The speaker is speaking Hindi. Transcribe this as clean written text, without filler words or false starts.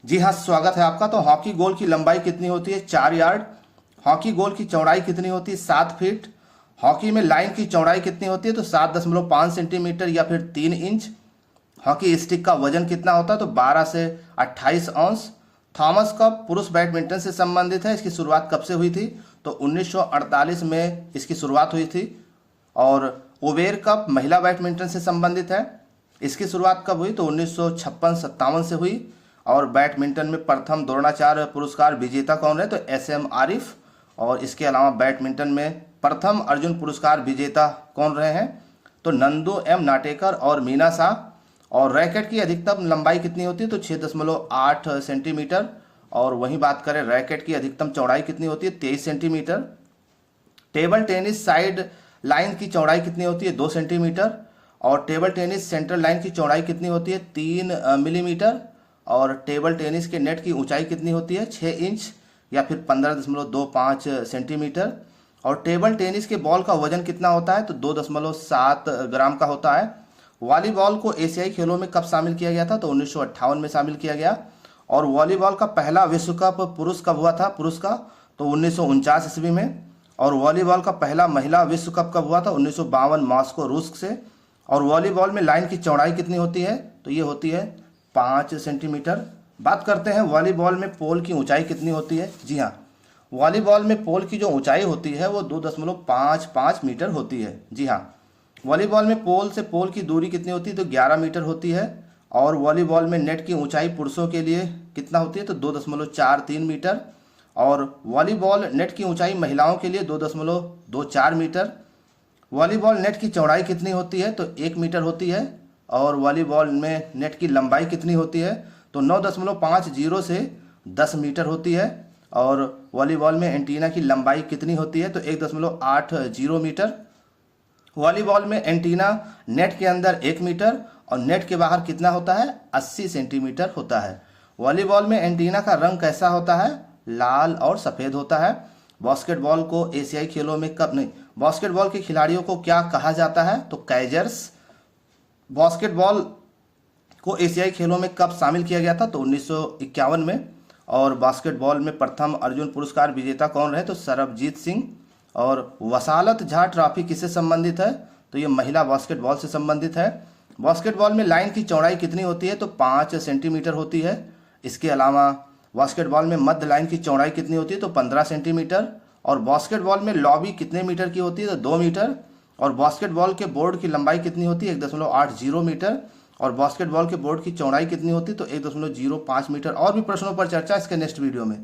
जी हाँ, स्वागत है आपका। तो हॉकी गोल की लंबाई कितनी होती है? 4 यार्ड। हॉकी गोल की चौड़ाई कितनी होती है? 7 फीट। हॉकी में लाइन की चौड़ाई कितनी होती है? तो 7.5 सेंटीमीटर या फिर 3 इंच। हॉकी स्टिक का वजन कितना होता है? तो 12 से 28 औंस। थॉमस कप पुरुष बैडमिंटन से संबंधित है। इसकी शुरुआत कब से हुई थी? तो 1948 में इसकी शुरुआत हुई थी। और उबेर कप महिला बैडमिंटन से संबंधित है। इसकी शुरुआत कब हुई? तो 1956-57 से हुई। और बैडमिंटन में प्रथम द्रोणाचार्य पुरस्कार विजेता कौन है? तो SM आरिफ। और इसके अलावा बैडमिंटन में प्रथम अर्जुन पुरस्कार विजेता कौन रहे हैं? तो नंदू M नाटेकर और मीना शाह। और रैकेट की अधिकतम लंबाई कितनी होती है? तो 6.8 सेंटीमीटर। और वहीं बात करें रैकेट की अधिकतम चौड़ाई कितनी होती है? 23 centimetre. Table tennis side line की चौड़ाई कितनी होती है? 2 सेंटीमीटर। और टेबल टेनिस सेंट्रल लाइन की चौड़ाई कितनी होती है? 3 मिलीमीटर। और टेबल टेनिस के नेट की ऊंचाई कितनी होती है? 6 इंच या फिर 15.25 सेंटीमीटर। और टेबल टेनिस के बॉल का वजन कितना होता है? तो 2.7 ग्राम का होता है। वॉलीबॉल को एशियाई खेलों में कब शामिल किया गया था? तो 1958 में शामिल किया गया। और वॉलीबॉल का पहला विश्व कप पुरुष कब हुआ था? पुरुष का तो 1949 ईस्वी में। और वॉलीबॉल का पहला महिला विश्व कप कब हुआ था? 1952 मॉस्को रूस से। और वॉलीबॉल में लाइन की चौड़ाई कितनी होती है? तो ये होती है 5 सेंटीमीटर। बात करते हैं वॉलीबॉल में पोल की ऊंचाई कितनी होती है। जी हाँ, वॉलीबॉल में पोल की जो ऊंचाई होती है वो 2.55 मीटर होती है। जी हाँ, वॉलीबॉल में पोल से पोल की दूरी कितनी होती है? तो 11 मीटर होती है। और वॉलीबॉल में नेट की ऊंचाई पुरुषों के लिए कितना होती है? तो 2.43 मीटर। और वॉलीबॉल नेट की ऊंचाई महिलाओं के लिए 2.24 मीटर। वॉलीबॉल नेट की चौड़ाई कितनी होती है? तो 1 मीटर होती है। और वॉलीबॉल में नेट की लंबाई कितनी होती है? तो 9.50 से 10 मीटर होती है। और वॉलीबॉल में एंटीना की लंबाई कितनी होती है? तो 1.80 मीटर। वॉलीबॉल में एंटीना नेट के अंदर 1 मीटर और नेट के बाहर कितना होता है? 80 सेंटीमीटर होता है। वॉलीबॉल में एंटीना का रंग कैसा होता है? लाल और सफ़ेद होता है। बास्केटबॉल को एशियाई खेलों में कब नहीं, बास्केटबॉल के खिलाड़ियों को क्या कहा जाता है? तो कैजर्स। बास्केटबॉल को एशियाई खेलों में कब शामिल किया गया था? तो 1951 में। और बास्केटबॉल में प्रथम अर्जुन पुरस्कार विजेता कौन रहे? तो सरबजीत सिंह। और वसालत झा ट्रॉफी किससे संबंधित है? तो ये महिला बास्केटबॉल से संबंधित है। बास्केटबॉल में लाइन की चौड़ाई कितनी होती है? तो 5 सेंटीमीटर होती है। इसके अलावा बास्केटबॉल में मध्य लाइन की चौड़ाई कितनी होती है? तो 15 सेंटीमीटर। और बास्केटबॉल में लॉबी कितने मीटर की होती है? तो 2 मीटर। और बास्केटबॉल के बोर्ड की लंबाई कितनी होती है? 1.80 मीटर। और बास्केटबॉल के बोर्ड की चौड़ाई कितनी होती है? तो 1.05 मीटर। और भी प्रश्नों पर चर्चा इसके नेक्स्ट वीडियो में।